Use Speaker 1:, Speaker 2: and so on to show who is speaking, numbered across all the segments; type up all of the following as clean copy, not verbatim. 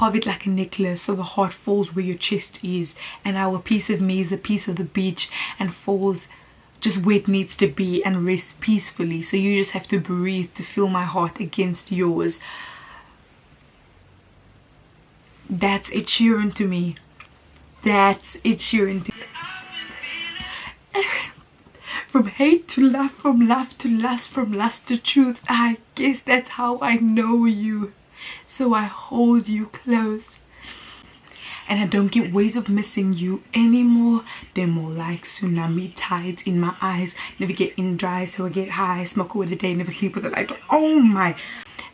Speaker 1: carve it like a necklace so the heart falls where your chest is, and how a piece of me is a piece of the beach and falls just where it needs to be and rest peacefully, so you just have to breathe to feel my heart against yours. That's Ed Sheeran to me. That's Ed Sheeran to me. From hate to love, from love to lust, from lust to truth, I guess that's how I know you. So I hold you close. And I don't get ways of missing you anymore. They're more like tsunami tides in my eyes. Never get in dry, so I get high. Smoke away the day, never sleep with the light. Oh my.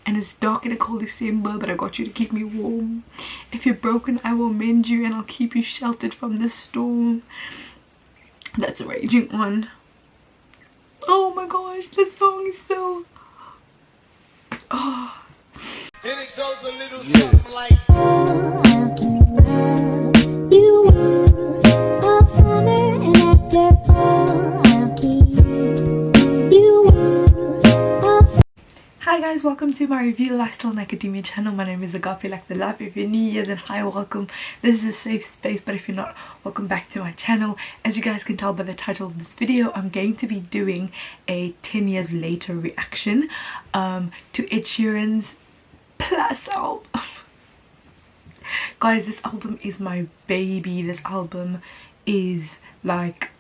Speaker 1: And it's dark in a cold December, but I got you to keep me warm. If you're broken, I will mend you and I'll keep you sheltered from the storm. That's a raging one. Oh my gosh, this song is so... Oh.
Speaker 2: And it goes a little something like...
Speaker 1: Hi guys, welcome to my review lifestyle and academia channel. My name is Agapé, like the love. If you're new here, then hi, welcome. This is a safe space, but if you're not, welcome back to my channel. As you guys can tell by the title of this video, I'm going to be doing a 10 years later reaction to Ed Sheeran's Plus album. Guys, this album is my baby. This album is like...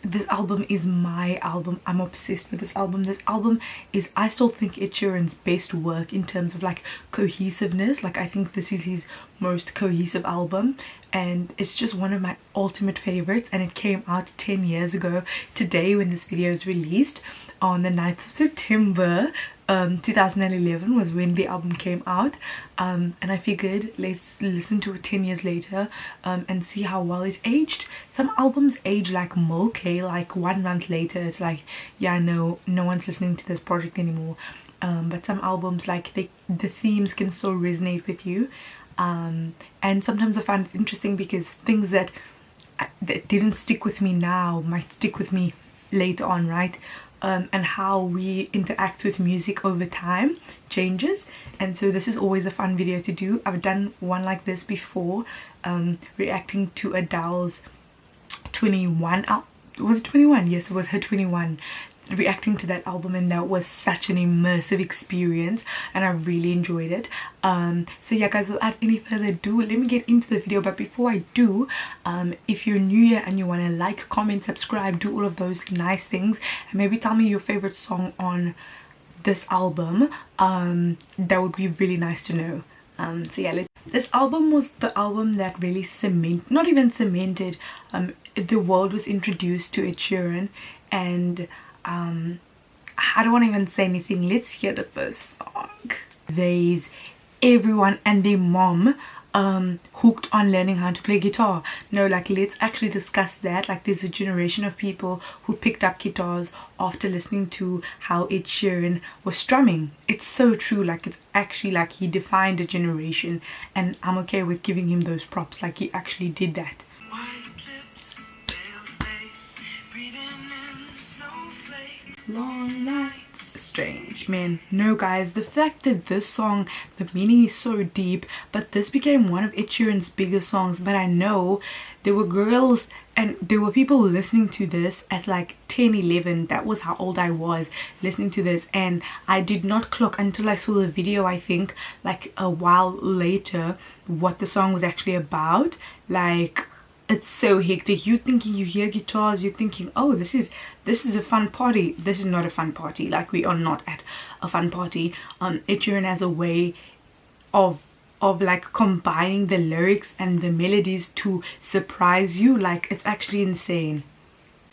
Speaker 1: This album is my album. I'm obsessed with this album. This album is, I still think, Ed Sheeran's best work in terms of like cohesiveness. Like I think this is his most cohesive album, and it's just one of my ultimate favorites, and it came out 10 years ago today when this video is released. On the 9th of September 2011 was when the album came out, and I figured let's listen to it 10 years later and see how well it aged. Some albums age like milk, like 1 month later it's like, yeah, no one's listening to this project anymore. But some albums, like the themes can still resonate with you, and sometimes I find it interesting because things that didn't stick with me now might stick with me later on, right? And how we interact with music over time changes, and so this is always a fun video to do. I've done one like this before, reacting to Adele's 21 was it 21? Yes, it was her 21, reacting to that album, and that was such an immersive experience and I really enjoyed it. So yeah guys, without any further ado, let me get into the video. But before I do, if you're new here and you want to like, comment, subscribe, do all of those nice things, and maybe tell me your favorite song on this album, that would be really nice to know. So yeah, this album was the album that really not even cemented, the world was introduced to Ed Sheeran, and I don't want to even say anything. Let's hear the first song. There's everyone and their mom hooked on learning how to play guitar. No, like, let's actually discuss that. Like, there's a generation of people who picked up guitars after listening to how Ed Sheeran was strumming. It's so true. Like, it's actually like he defined a generation, and I'm okay with giving him those props. Like, he actually did that. Long nights, strange man. No guys, the fact that this song, the meaning is so deep, but this became one of Ed Sheeran's biggest songs. But I know there were girls and there were people listening to this at like 10, 11. That was how old I was listening to this, and I did not clock until I saw the video, I think like a while later, what the song was actually about. Like, it's so hectic. You're thinking, you hear guitars, you're thinking, oh, this is a fun party. This is not a fun party. Like, we are not at a fun party. Ed Sheeran has a way of like combining the lyrics and the melodies to surprise you. Like, it's actually insane.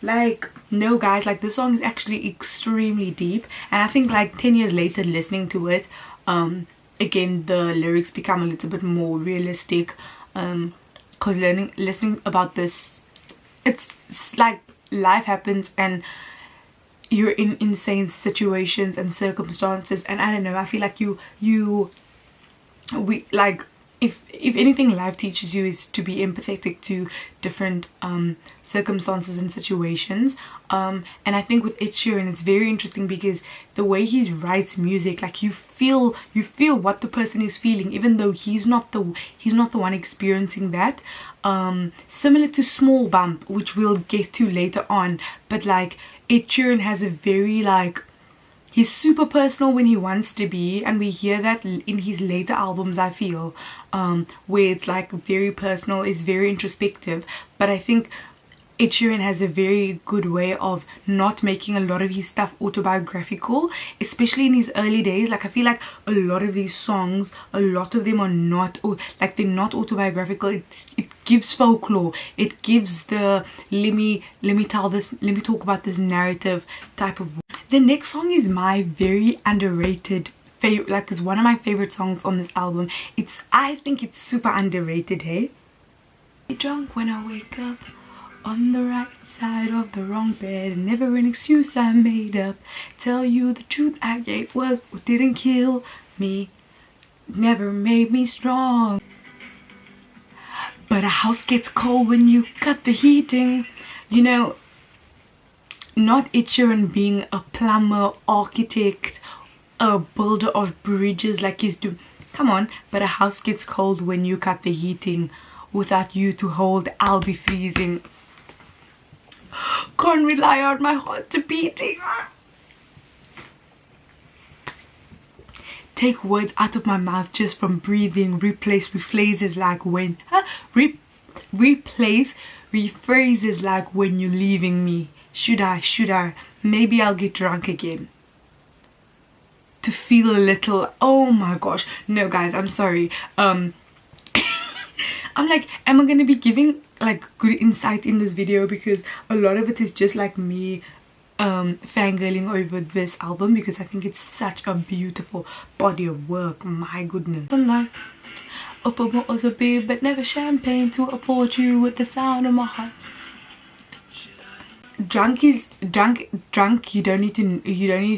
Speaker 1: Like, no guys, like, this song is actually extremely deep, and I think like 10 years later listening to it, again the lyrics become a little bit more realistic, because listening about this, it's like life happens and you're in insane situations and circumstances, and I don't know, I feel like if anything life teaches you is to be empathetic to different circumstances and situations. And I think with Ed Sheeran it's very interesting because the way he writes music, like you feel what the person is feeling, even though he's not the one experiencing that. Similar to Small Bump, which we'll get to later on, but like Ed Sheeran has a very like, he's super personal when he wants to be, and we hear that in his later albums, I feel, where it's like very personal, it's very introspective. But I think Ed Sheeran has a very good way of not making a lot of his stuff autobiographical, especially in his early days. Like I feel like a lot of these songs, a lot of them are not, like they're not autobiographical. It gives folklore, it gives the let me talk about this narrative type of. The next song is my very underrated favorite, like it's one of my favorite songs on this album. I think it's super underrated, hey? Drunk when I wake up on the right side of the wrong bed, never an excuse I made up. Tell you the truth, I ate what didn't kill me, never made me strong. But a house gets cold when you cut the heating. You know, not Ed Sheeran being a plumber, architect, a builder of bridges like he's doing. Come on, but a house gets cold when you cut the heating. Without you to hold, I'll be freezing. Can't rely on my heart to beating. Take words out of my mouth just from breathing. Replace phrases like when. Replace phrases like when you're leaving me. Should I? Maybe I'll get drunk again. To feel a little. Oh my gosh. No guys, I'm sorry. I'm like, am I gonna be giving like good insight in this video, because a lot of it is just like me fangirling over this album, because I think it's such a beautiful body of work. My goodness. I'm like, open bottles of beer but never champagne to afford you with the sound of my heart. Drunk you don't need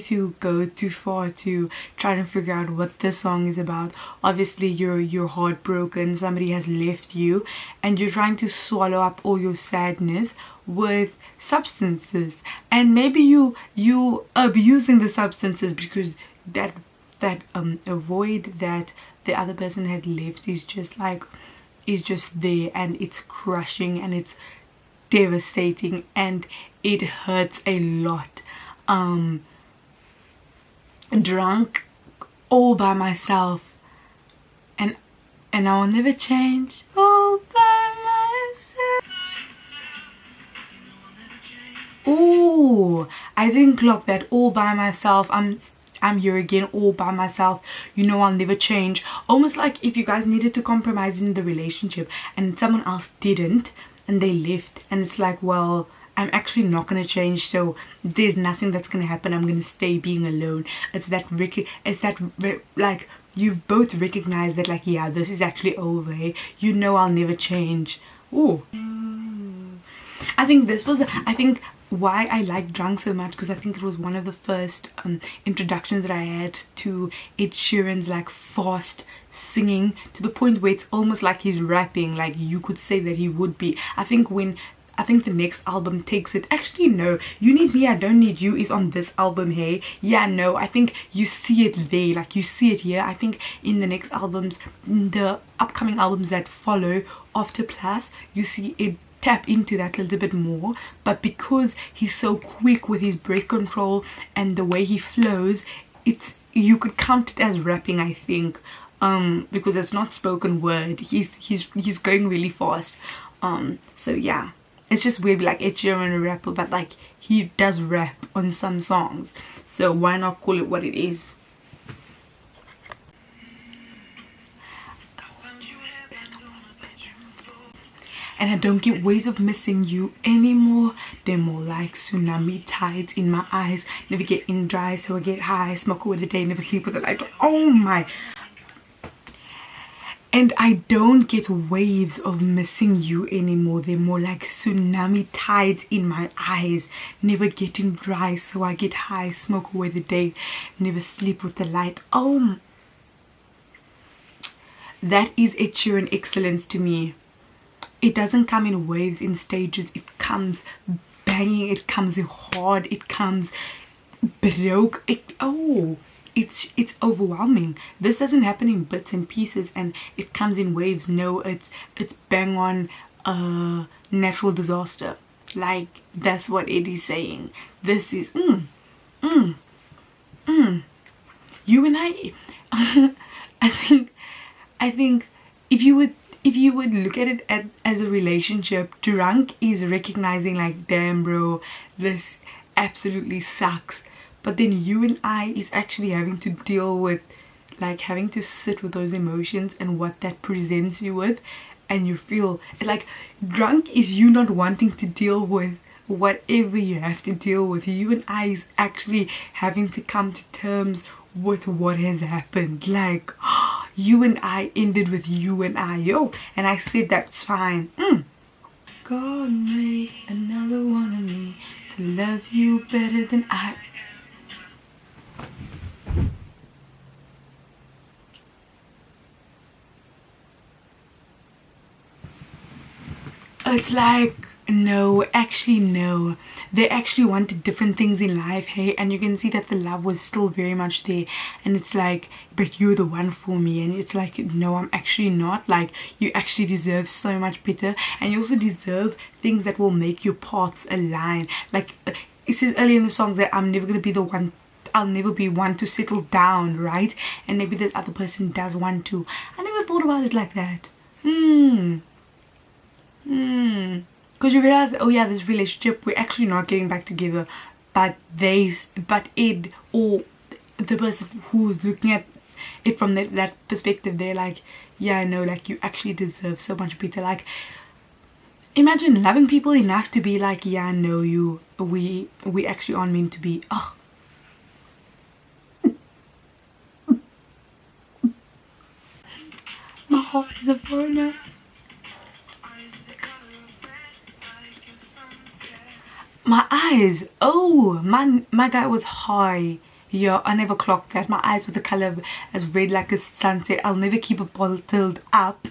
Speaker 1: to go too far to try and figure out what this song is about. Obviously you're heartbroken, somebody has left you, and you're trying to swallow up all your sadness with substances, and maybe you abusing the substances because that void that the other person had left is just there, and it's crushing and it's devastating and it hurts a lot. Drunk all by myself, and I will never change all by myself. Oh, I didn't clock that. All by myself. I'm here again, all by myself. You know I'll never change. Almost like if you guys needed to compromise in the relationship and someone else didn't, and they left, and it's like, well, I'm actually not gonna change, so there's nothing that's gonna happen. I'm gonna stay being alone. Like you've both recognized that, like, yeah, this is actually over. You know I'll never change. Oh, I think why I like Drunk so much, because I think it was one of the first introductions that I had to Ed Sheeran's like fast singing, to the point where it's almost like he's rapping, like you could say that he would be. I think the next album takes it. Actually no, You Need Me, I Don't Need You is on this album, hey. Yeah, no, I think you see it there, like you see it here. I think in the next albums, the upcoming albums that follow after Plus, you see it tap into that a little bit more. But because he's so quick with his breath control and the way he flows, you could count it as rapping, I think, because it's not spoken word. He's going really fast. So yeah, it's just weird, like Ed Sheeran a rapper, but like he does rap on some songs, so why not call it what it is? And I don't get ways of missing you anymore. They're more like tsunami tides in my eyes. Never get in dry, so I get high. Smoke away the day, never sleep with the light. Oh my. And I don't get waves of missing you anymore. They're more like tsunami tides in my eyes. Never getting dry, so I get high. Smoke away the day, never sleep with the light. Oh, that is Ed Sheeran excellence to me. It doesn't come in waves, in stages. It comes banging, it comes hard, it comes broke. It's overwhelming. This doesn't happen in bits and pieces and it comes in waves. No, it's bang on natural disaster. Like, that's what Eddie's saying. This is you and I I think if you would look at it as a relationship, drunk is recognizing like, damn bro, this absolutely sucks. But then you and I is actually having to deal with, like, having to sit with those emotions and what that presents you with. And you feel like drunk is you not wanting to deal with whatever you have to deal with. You and I is actually having to come to terms with what has happened. Like, you and I ended with you and I, yo, and I said that's fine. God made another one of me to love you better than I. It's like, no, actually no, they actually wanted different things in life, hey, and you can see that the love was still very much there. And it's like, but you're the one for me. And it's like, no, I'm actually not. Like, you actually deserve so much better, and you also deserve things that will make your paths align. Like it says earlier in the song that I'm never gonna be the one, I'll never be one to settle down, right? And maybe that other person does want to. I never thought about it like that. Because you realize, oh yeah, this relationship, we're actually not getting back together, but Ed, or the person who's looking at it from that perspective, they're like, yeah, no, like, you actually deserve so much better. Like, imagine loving people enough to be like, yeah, no, we actually aren't meant to be. Oh, my heart is a foreigner. My eyes, oh, my guy was high. Yeah, I never clocked that. My eyes were the color as red like a sunset. I'll never keep it bottled up.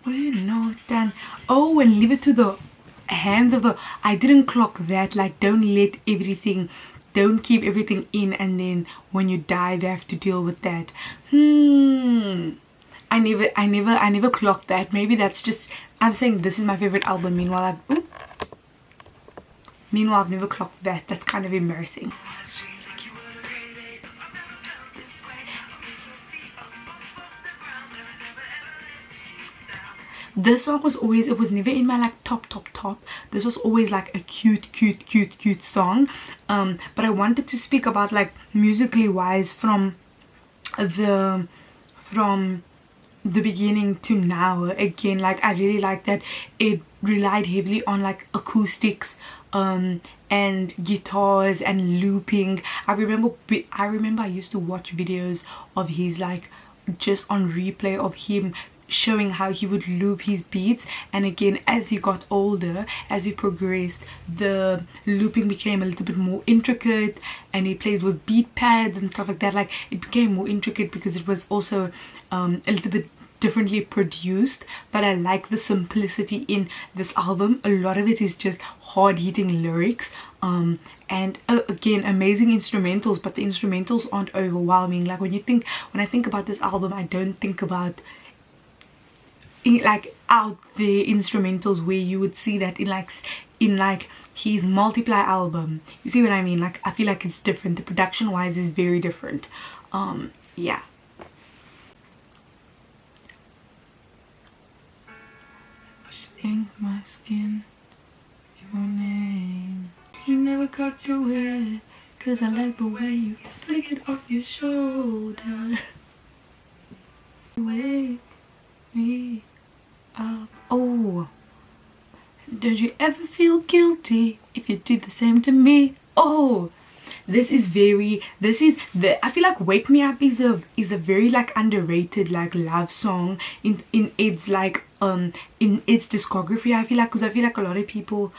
Speaker 1: We're not done. Oh, and leave it to the hands of the, I didn't clock that. Like, don't let everything, don't keep everything in, and then when you die they have to deal with that. I never clocked that. Maybe that's just, I'm saying this is my favorite album. Meanwhile I've never clocked that. That's kind of embarrassing. This song was always, it was never in my like top. This was always like a cute song. But I wanted to speak about, like, musically wise, from the beginning to now. Again, like, I really like that it relied heavily on like acoustics and guitars and looping. I remember I used to watch videos of his, like, just on replay of him showing how he would loop his beats. And again, as he got older, as he progressed, the looping became a little bit more intricate, and he plays with beat pads and stuff like that. Like, it became more intricate because it was also a little bit differently produced. But I like the simplicity in this album. A lot of it is just hard-hitting lyrics, and again, amazing instrumentals, but the instrumentals aren't overwhelming. Like, when I think about this album, I don't think about like out there instrumentals where you would see that in like his multiply album. You see what I mean? Like, I feel like it's different. The production wise is very different. Yeah. Ink my skin, your name. You never got to wear, 'cause I like the way you flick it off your shoulder. Wake me up. Oh, don't you ever feel guilty if you did the same to me? Oh, I feel like Wake Me Up is a very like underrated like love song in its like in its discography. I feel like, because I feel like a lot of people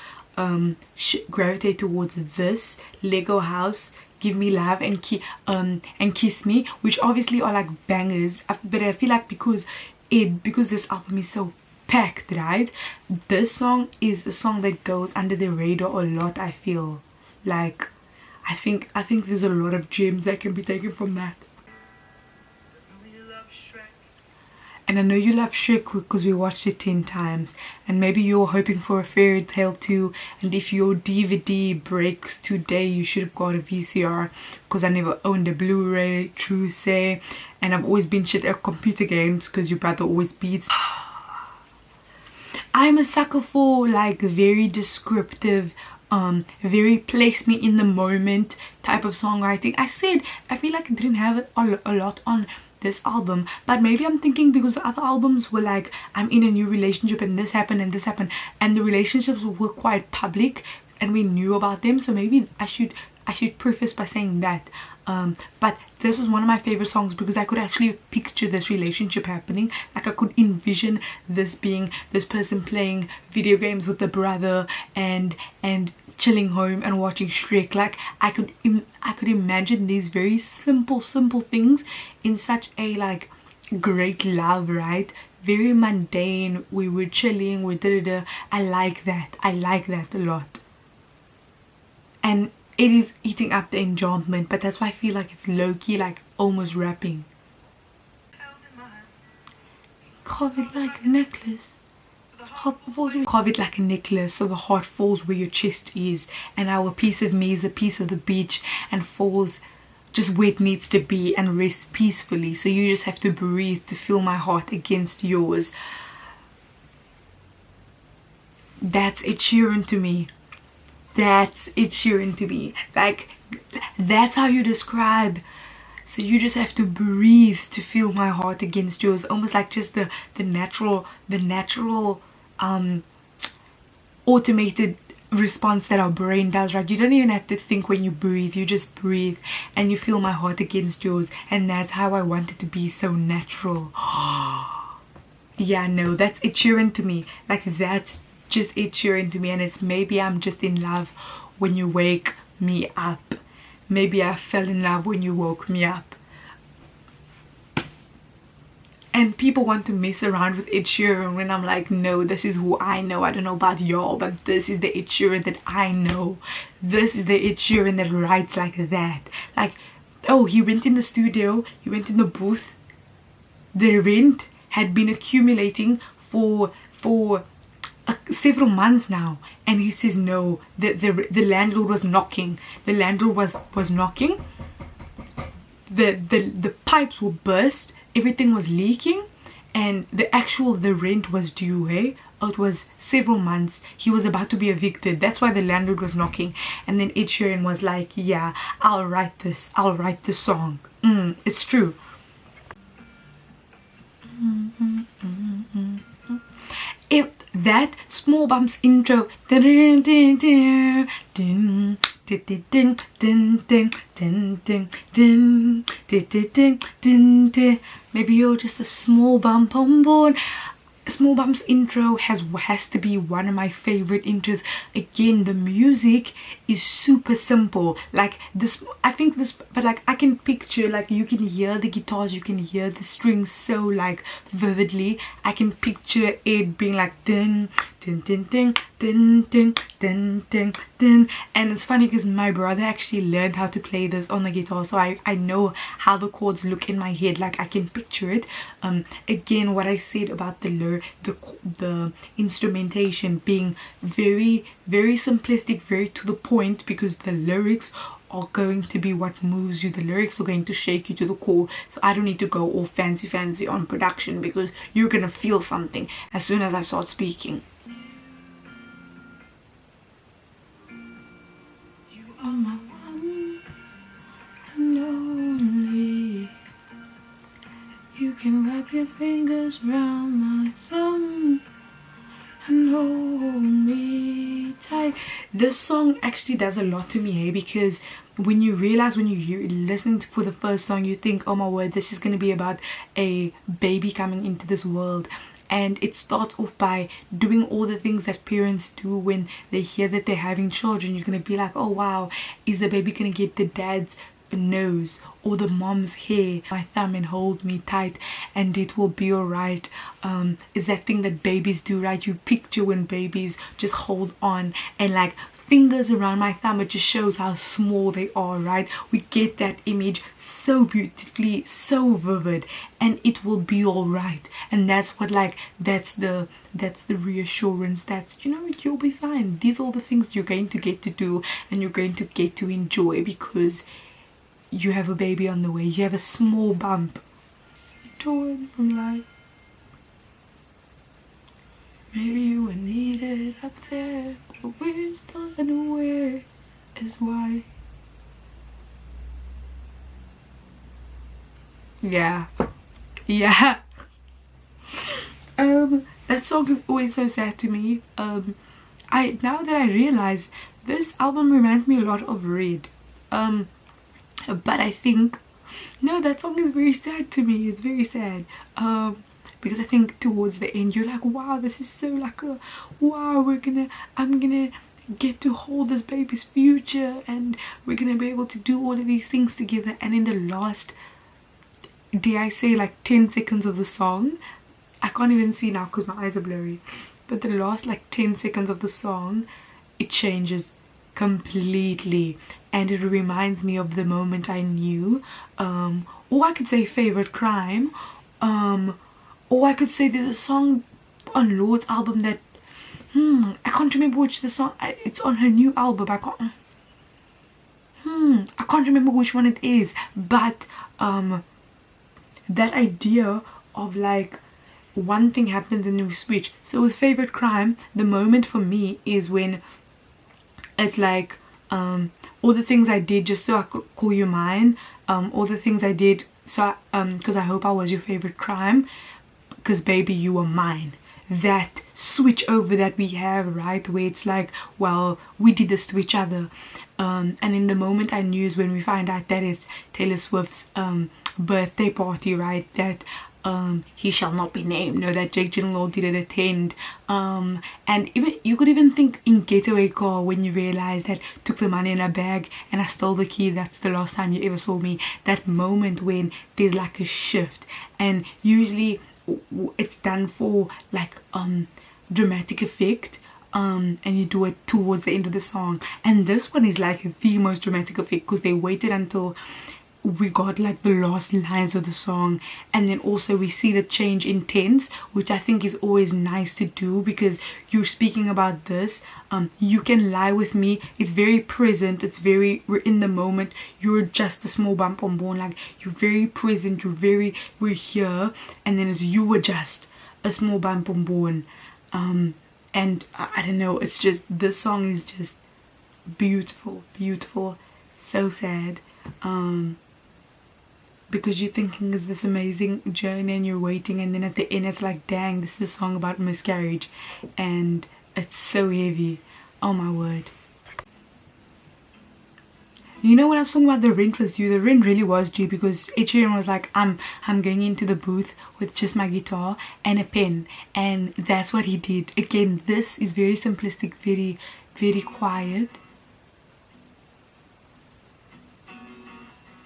Speaker 1: gravitate towards this, Lego House, Give Me Love, and Kiss Me, which obviously are like bangers, but I feel like because this album is so packed, right, this song is a song that goes under the radar a lot. I feel like I think there's a lot of gems that can be taken from that. And I know you love Shrek because we watched it 10 times, and maybe you're hoping for a fairy tale too, and if your DVD breaks today you should have got a VCR, because I never owned a Blu-ray, true say, and I've always been shit at computer games because your brother always beats. I'm a sucker for like very descriptive, very place me in the moment type of songwriting. I said I feel like I didn't have it a lot on this album, but maybe I'm thinking because the other albums were like, I'm in a new relationship and this happened and this happened, and the relationships were quite public and we knew about them, so maybe I should preface by saying that. But this was one of my favorite songs because I could actually picture this relationship happening. Like I could envision this being this person playing video games with the brother and chilling home and watching Shrek. Like I could imagine these very simple things in such a like great love, right? Very mundane. We were chilling, we da. I like that a lot, and it is eating up the enjoyment, but that's why I feel like it's low-key, like almost rapping. Carve it like a necklace. Carve it like a necklace so the heart falls where your chest is, and our piece of me is a piece of the beach and falls just where it needs to be and rest peacefully, so you just have to breathe to feel my heart against yours. That's Ed Sheeran to me. That's Ed Sheeran to me. Like that's how you describe. So you just have to breathe to feel my heart against yours, almost like just the natural automated response that our brain does, right? You don't even have to think when you breathe, you just breathe and you feel my heart against yours, and that's how I want it to be, so natural. Yeah, no, that's Ed Sheeran to me. Like that's just Ed Sheeran to me, and it's maybe I'm just in love when you wake me up. Maybe I fell in love when you woke me up. And people want to mess around with Ed Sheeran when I'm like, no, this is who I know. I don't know about y'all, but this is the Ed Sheeran that I know. This is the Ed Sheeran that writes like that. Like, oh, he went in the studio, he went in the booth. The rent had been accumulating for several months now, and he says no. The landlord was knocking. The landlord was knocking. The pipes were burst. Everything was leaking, and the rent was due. It was several months. He was about to be evicted. That's why the landlord was knocking. And then Ed Sheeran was like, yeah, I'll write this song. It's true. If that Small Bumps intro, maybe you're just a small bump on board. Small Bumps intro has to be one of my favorite intros. Again, the music is super simple. Like this, I think this, but like I can picture, like you can hear the guitars, you can hear the strings so like vividly. I can picture it being like dun dun dun dun dun dun dun dun dun. And it's funny because my brother actually learned how to play this on the guitar, so I know how the chords look in my head. Like I can picture it. Again, what I said about the instrumentation being very simplistic, very to the point, because the lyrics are going to be what moves you. The lyrics are going to shake you to the core, so I don't need to go all fancy on production, because you're gonna feel something as soon as I start speaking. You are my one and only. You can wrap your fingers round my thumb and hold me tight. This song actually does a lot to me, because when you realize, when you listen for the first song, you think, oh my word, this is going to be about a baby coming into this world, and it starts off by doing all the things that parents do when they hear that they're having children. You're gonna be like, oh wow, is the baby gonna get the dad's nose or the mom's hair, my thumb, and hold me tight and it will be all right. Is that thing that babies do, right? You picture when babies just hold on and like fingers around my thumb, it just shows how small they are, right? We get that image so beautifully, so vivid, and it will be all right. And that's what, like, that's the reassurance, that's, you know, you'll be fine. These are all the things you're going to get to do and you're going to get to enjoy because you have a baby on the way. You have a small bump torn from life. Maybe you were needed up there, but we're still unaware as why. Yeah. That song is always so sad to me. Now that I realize, this album reminds me a lot of Red. But I think, no, that song is very sad to me. It's very sad. Because I think towards the end you're like, wow, this is so like a wow, I'm gonna get to hold this baby's future and we're gonna be able to do all of these things together. And in the last, dare I say, like 10 seconds of the song, I can't even see now because my eyes are blurry, but the last like 10 seconds of the song, it changes completely and it reminds me of the moment I knew, or I could say favorite crime, or I could say there's a song on Lord's album that I can't remember which the song, it's on her new album. I can't remember which one it is, but that idea of like one thing happens and then we switch. So with favorite crime, the moment for me is when it's like all the things I did just so I could call you mine, all the things I did so because I hope I was your favorite crime, because baby you were mine. That switch over that we have, right, where it's like, well, we did this to each other, and in the moment I knew is when we find out that it's Taylor Swift's birthday party, right, that he shall not be named, no, that Jake Gyllenhaal didn't attend, and even you could even think in Getaway Car when you realize that took the money in a bag and I stole the key, that's the last time you ever saw me. That moment when there's like a shift, and usually it's done for like dramatic effect, and you do it towards the end of the song, and this one is like the most dramatic effect because they waited until we got like the last lines of the song, and then also we see the change in tense, which I think is always nice to do because you're speaking about this, you can lie with me, it's very present, it's very, we're in the moment, you're just a small bump on bone, like you're very present, we're here, and then it's you were just a small bump on bone, and I don't know, it's just, this song is just beautiful, so sad, because you're thinking is this amazing journey and you're waiting, and then at the end it's like, dang, this is a song about miscarriage, and it's so heavy. Oh my word. You know, when I was talking about the rent was due, the rent really was due because Sheeran was like, I'm going into the booth with just my guitar and a pen, and that's what he did. Again, this is very simplistic, very quiet.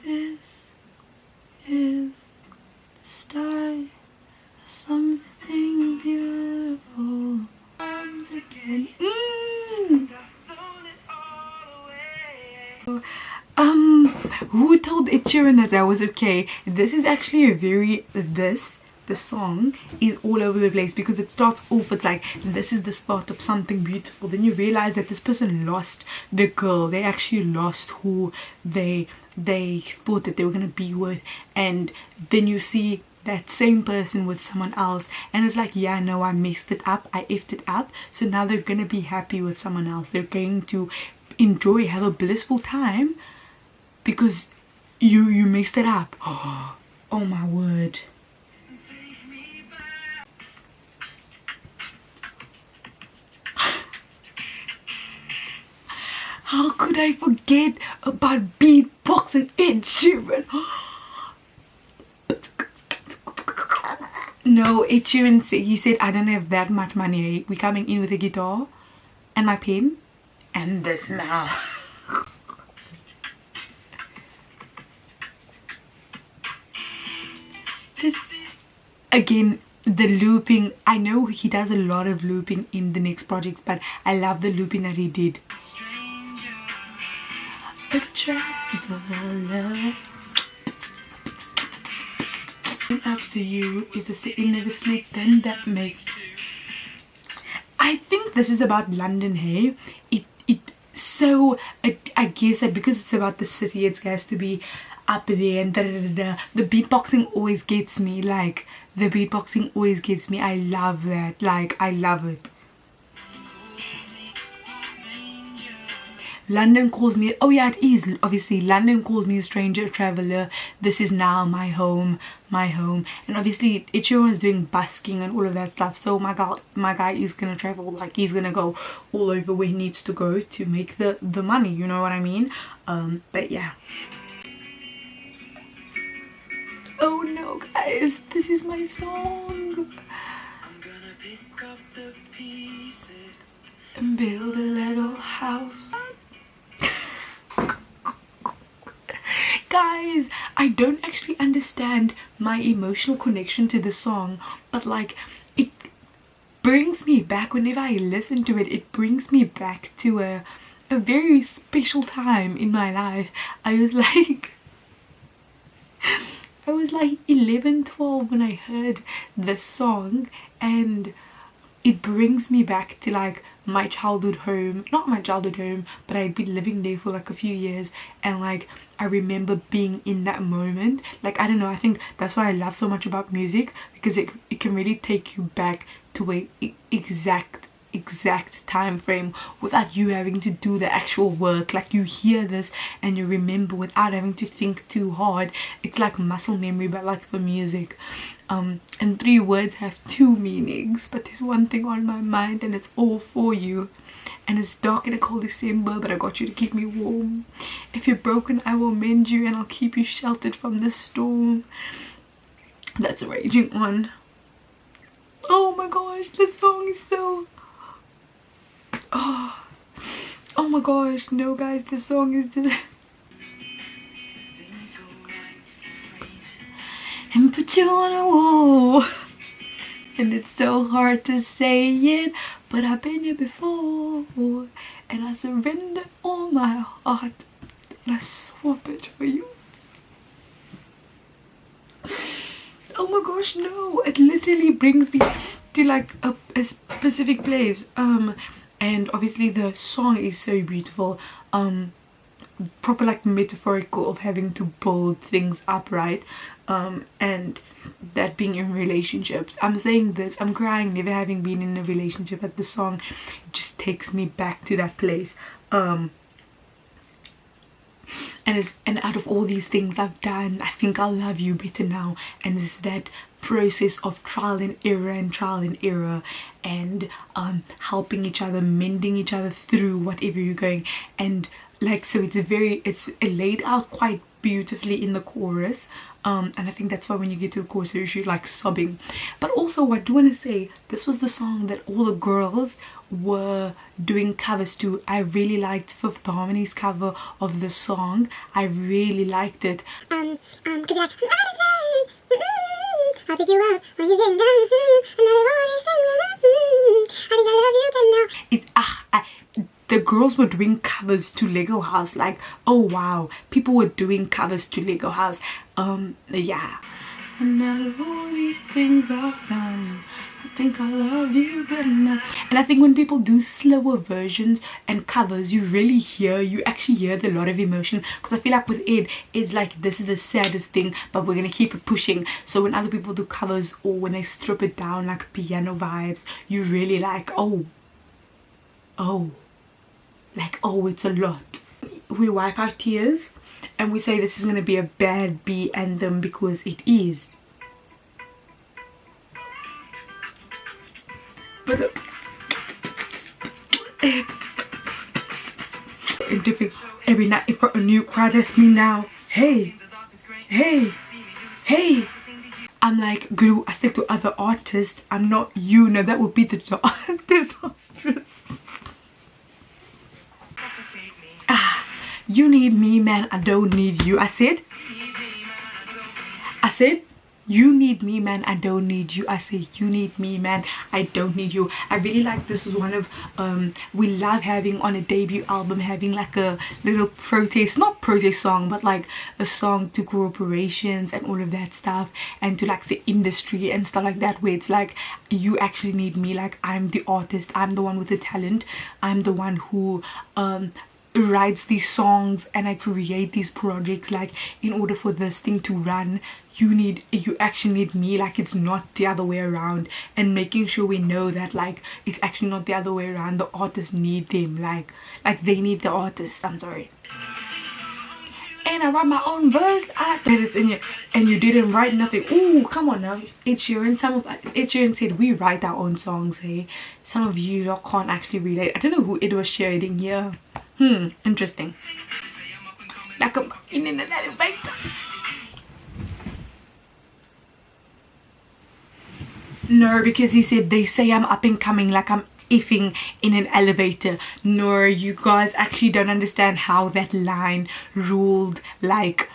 Speaker 1: This is the start of something beautiful comes again. Who told Ed Sheeran that was okay? This is actually a very, the song is all over the place because it starts off, it's like, this is the start of something beautiful, then you realize that this person lost the girl, they actually lost who they thought that they were gonna be with, and then you see that same person with someone else, and it's like, yeah, no, I messed it up, I effed it up, so now they're gonna be happy with someone else, they're going to enjoy, have a blissful time because you messed it up. Oh my word. How could I forget about beatbox and Ed Sheeran? No, Ed Sheeran said, he said, I don't have that much money. We're coming in with a guitar and my pen and this now. This, again, the looping. I know he does a lot of looping in the next projects, but I love the looping that he did. A traveler. Up to you. If the city never sleeps, then that makes. I think this is about London, hey? I guess that because it's about the city, it has to be up there and da da da da. The beatboxing always gets me. Like, the beatboxing always gets me. I love that. Like, I love it. London calls me, oh yeah, it is obviously. London calls me a stranger, a traveler. This is now my home, and obviously Ed Sheeran is doing busking and all of that stuff. So my guy is gonna travel, like he's gonna go all over where he needs to go to make the money. You know what I mean? But yeah. Oh no, guys, this is my song. I'm gonna pick up the pieces and build a Lego house. Guys, I don't actually understand my emotional connection to the song, but like it brings me back. Whenever I listen to it, it brings me back to a very special time in my life. I was like 11, 12 when I heard this song, and it brings me back to like my childhood home. Not my childhood home, but I'd been living there for like a few years, and like I remember being in that moment. Like, I don't know, I think that's what I love so much about music, because it can really take you back to a exact time frame without you having to do the actual work. Like, you hear this and you remember without having to think too hard. It's like muscle memory, but like for music. And 3 words have 2 meanings, but there's one thing on my mind, and it's all for you. And it's dark in a cold December, but I got you to keep me warm. If you're broken, I will mend you, and I'll keep you sheltered from the storm. That's a raging one. Oh my gosh, this song is so... Oh my gosh, no guys, this song is just... And put you on a wall, and it's so hard to say it, but I've been here before, and I surrender all my heart, and I swap it for you. Oh my gosh, no, it literally brings me to like a specific place. And obviously the song is so beautiful, proper like metaphorical of having to build things up, right? And that being in relationships. I'm saying this, I'm crying never having been in a relationship, but the song just takes me back to that place. And out of all these things I've done, I think I'll love you better now. And it's that process of trial and error, and helping each other, mending each other through whatever you're going. And like, so it's laid out quite beautifully in the chorus, and I think that's why when you get to the chorus you're usually like sobbing. But also, I do want to say, this was the song that all the girls were doing covers to. I really liked Fifth Harmony's cover of the song. I really liked it. Cause like, I'll pick you up when you get down, and I think I love you, but now the girls were doing covers to Lego House. Like, oh wow, people were doing covers to Lego House. Yeah. And out of all these things I've done, I think I love you better now. And I think when people do slower versions and covers, you actually hear the lot of emotion. Because I feel like with it's like, this is the saddest thing, but we're gonna keep it pushing. So when other people do covers, or when they strip it down like piano vibes, you really like, oh, it's a lot. We wipe our tears and we say this is gonna be a bad B anthem, because it is. But every night in front of a new crowd, that's me now. Hey, hey, hey. I'm like glue. I stick to other artists. I'm not you. No, that would be the disastrous. You need me, man. I don't need you. I said you need me, man. I don't need you. I say you need me, man. I don't need you. I really like this is one of we love having on a debut album, having like a little protest, not protest song, but like a song to corporations and all of that stuff, and to like the industry and stuff like that, where it's like you actually need me. Like I'm the artist, I'm the one with the talent, I'm the one who writes these songs and I create these projects. Like in order for this thing to run, you actually need me. Like it's not the other way around, and making sure we know that like it's actually not the other way around. The artists need them, like they need the artists. I'm sorry. And I write my own verse. It's in you, and you didn't write nothing. Ooh, come on now. Ed Sheeran said we write our own songs. Hey, some of you lot can't actually relate. I don't know who it was sharing here. Interesting. Like I'm in an elevator. No, because he said they say I'm up and coming, like I'm effing in an elevator. No, you guys actually don't understand how that line ruled. Like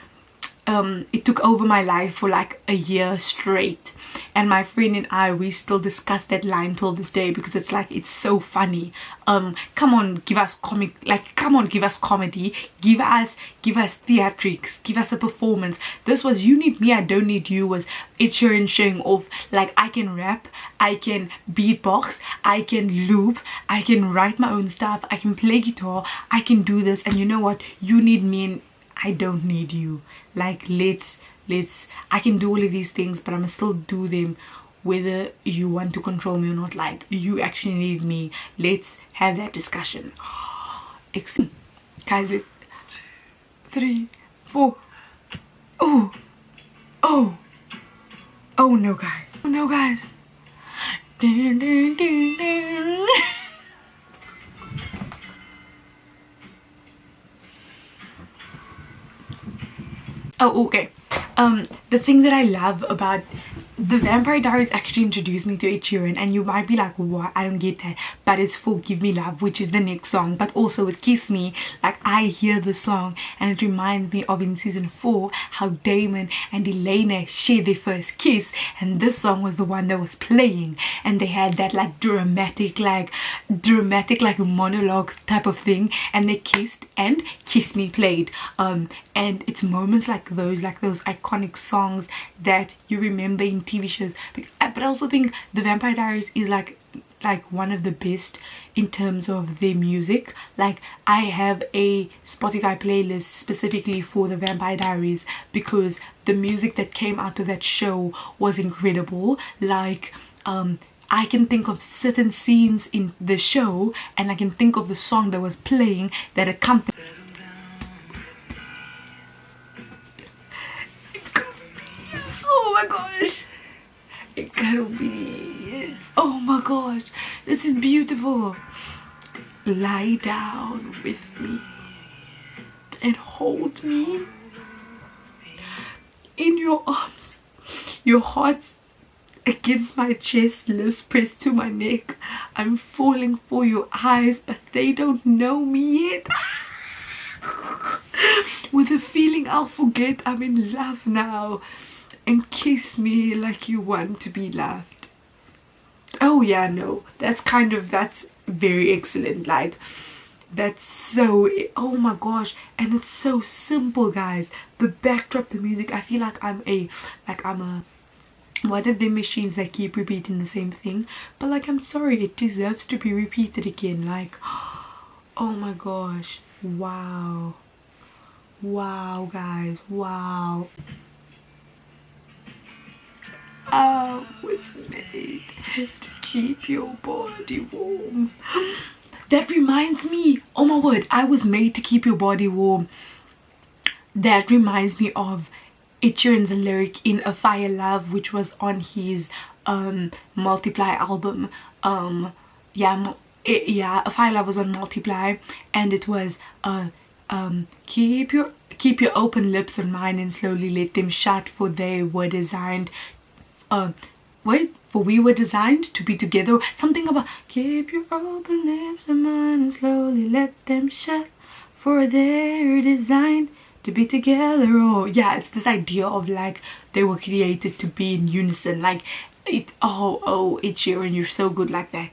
Speaker 1: it took over my life for like a year straight, and my friend and I, we still discuss that line till this day, because it's like it's so funny. Come on, give us comic, like come on, give us comedy, give us theatrics, give us a performance. This was you need me, I don't need you was Ed Sheeran showing off like I can rap, I can beatbox, I can loop, I can write my own stuff, I can play guitar, I can do this. And you know what, you need me and I don't need you. Like let's I can do all of these things, but I'm gonna still do them whether you want to control me or not. Like you actually need me. Let's have that discussion. Excellent. Guys, it's 3, 4. Oh no, guys. Oh no, guys. Dun, dun, dun, dun. Oh, okay. The thing that I love about the Vampire Diaries actually introduced me to Ed Sheeran, and you might be like, what? I don't get that. But it's for Give Me Love, which is the next song, but also with Kiss Me. Like I hear the song and it reminds me of in season 4 how Damon and Elena shared their first kiss, and this song was the one that was playing, and they had that like dramatic monologue type of thing, and they kissed and Kiss Me played. And it's moments like those iconic songs that you remember in TV shows. But I also think the Vampire Diaries is like one of the best in terms of their music. Like I have a Spotify playlist specifically for the Vampire Diaries, because the music that came out of that show was incredible. Like I can think of certain scenes in the show, and I can think of the song that was playing that accompanied. Oh my gosh, it could be. Oh my gosh, this is beautiful. Lie down with me and hold me in your arms, your heart against my chest, lips pressed to my neck. I'm falling for your eyes, but they don't know me yet. With a feeling I'll forget I'm in love now, and kiss me like you want to be loved. Oh yeah, no, that's very excellent. Like that's so, oh my gosh, and it's so simple, guys. The backdrop, the music, I feel like I'm a one of the machines that keep repeating the same thing, but like I'm sorry, it deserves to be repeated again. Like oh my gosh, wow, guys, wow. I was made to keep your body warm. That reminds me, oh my word, I was made to keep your body warm. That reminds me of Ed Sheeran's lyric in A Fire Love, which was on his Multiply album. A Fire Love was on Multiply, and it was keep your open lips on mine and slowly let them shut, for they were designed wait, for we were designed to be together, something about keep your open lips and mine and slowly let them shut, for they're designed to be together. Or yeah, it's this idea of like they were created to be in unison, like it. Oh Ed Sheeran, you're so good like that.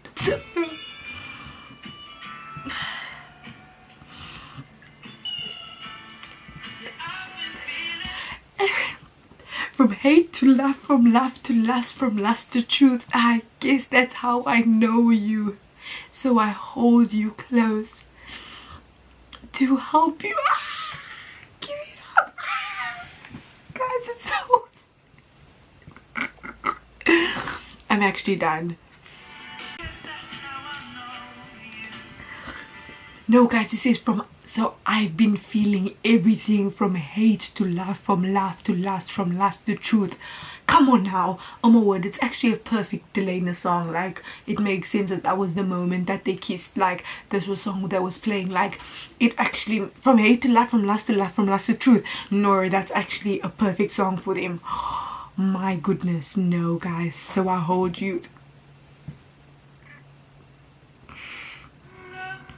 Speaker 1: From hate to love, from love to lust, from lust to truth, I guess that's how I know you. So I hold you close to help you. Give it up. Guys, it's so... I'm actually done. No guys, this is from... So I've been feeling everything from hate to love, from love to lust, from lust to truth. Come on now. Oh my word, it's actually a perfect Delana song. Like, it makes sense that that was the moment that they kissed. Like, this was a song that was playing. Like, it actually, from hate to love, from lust to love, from lust to truth. No, that's actually a perfect song for them. My goodness, no guys. So I hold you.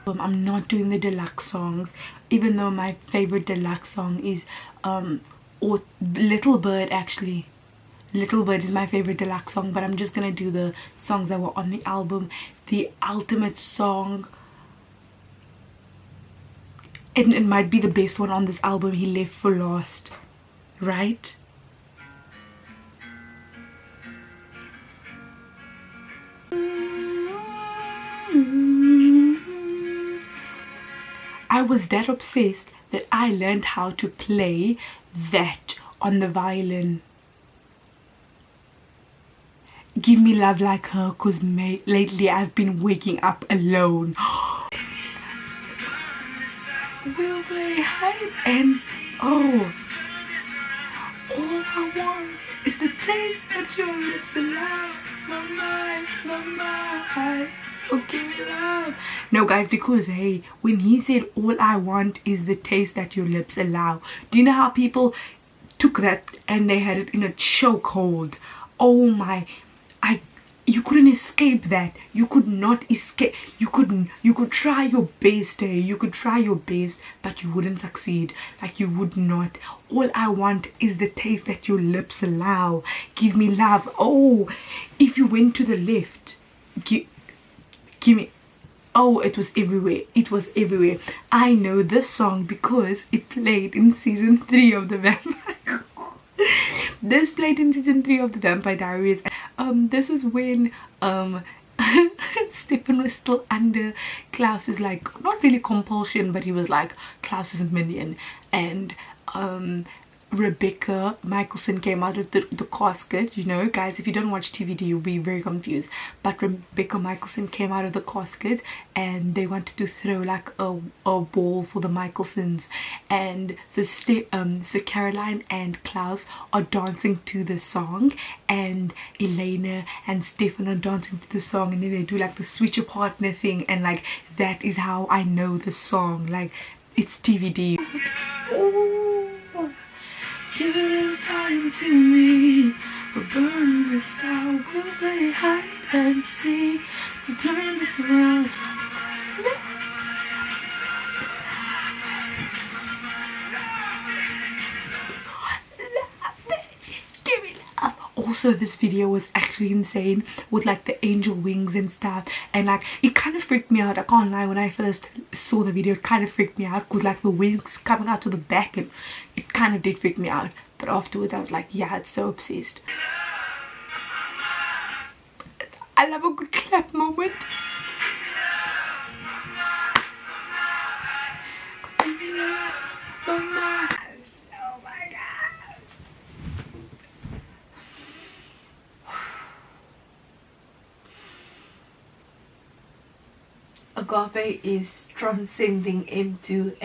Speaker 1: I'm not doing the deluxe songs, even though my favorite deluxe song is or Little Bird. Actually, Little Bird is my favorite deluxe song, but I'm just gonna do the songs that were on the album. The ultimate song, and it might be the best one on this album, He Left for Last, right? I was that obsessed that I learned how to play that on the violin. Give me love like her, cause lately I've been waking up alone. Will they hide? And oh, all I want is the taste that your lips allow. My mind, my mind. Oh, give me love. No guys, because hey, when he said all I want is the taste that your lips allow, do you know how people took that and they had it in a chokehold? Oh my, you couldn't escape that. You could not escape. You could try your best, hey, you could try your best, but you wouldn't succeed. Like, you would not. All I want is the taste that your lips allow. Give me love. Oh, if you went to the left, give me. Oh, it was everywhere. It was everywhere. I know this song because it played in season 3 of the Vampire. This played in season 3 of the Vampire Diaries. This was when Stefan was still under Klaus's, like, not really compulsion, but he was like Klaus's minion, and Rebecca Michelson came out of the casket. You know guys, if you don't watch TVD you'll be very confused, but Rebecca Michelson came out of the casket and they wanted to throw like a ball for the Michelsons, and so so Caroline and Klaus are dancing to the song, and Elena and Stefan are dancing to the song, and then they do like the switch a partner thing, and like that is how I know the song. Like, it's TVD. Oh, give a little time to me, we're burning this out. Will they hide and seek to turn this around? Give me love. Also, this video was actually insane with like the angel wings and stuff, and like it kind of freaked me out. I can't lie, when I first saw the video it kind of freaked me out with like the wings coming out to the back, and it kind of did freak me out, but afterwards I was like, yeah, it's so obsessed. I love a good clap moment. Oh my god. Agape is transcending into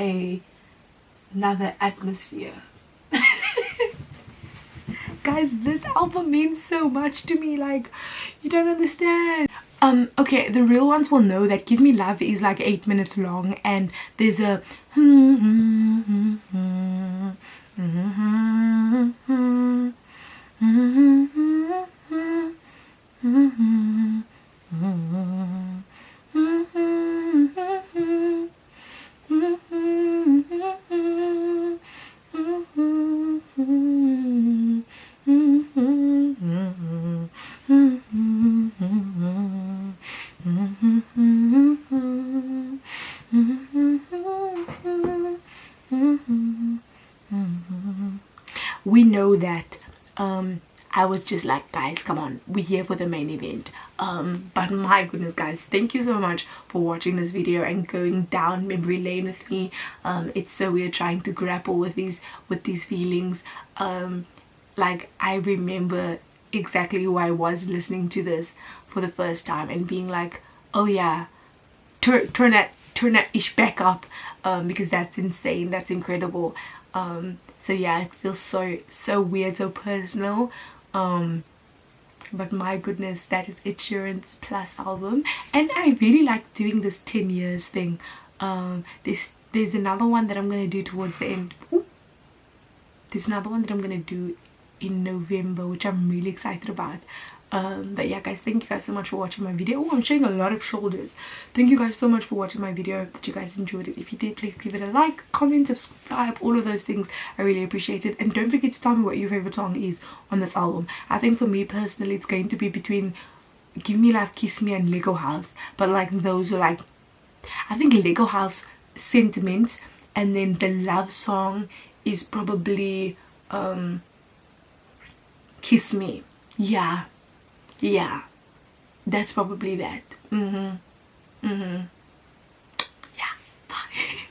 Speaker 1: another atmosphere. Guys, this album means so much to me, like, you don't understand. Okay, the real ones will know that Give Me Love is like 8 minutes long, and there's a We know that I was just like, guys, come on, we're here for the main event. But my goodness, guys, thank you so much for watching this video and going down memory lane with me. It's so weird trying to grapple with these feelings. Like, I remember exactly who I was listening to this for the first time and being like, oh yeah, turn that ish back up, because that's insane, that's incredible. So yeah, it feels so weird, so personal. But my goodness, that is Ed Sheeran's Plus album, and I really like doing this 10 years thing. There's another one that I'm gonna do towards the end. Ooh. There's another one that I'm gonna do in November, which I'm really excited about. But yeah, guys, thank you guys so much for watching my video. Oh, I'm showing a lot of shoulders. Thank you guys so much for watching my video. I hope that you guys enjoyed it. If you did, please give it a like, comment, subscribe, all of those things. I really appreciate it. And don't forget to tell me what your favorite song is on this album. I think for me personally, it's going to be between Give Me Life, Kiss Me and Lego House. But like, those are like, I think Lego House, Sentiment, and then the love song is probably Kiss Me. Yeah, that's probably that. Yeah, bye.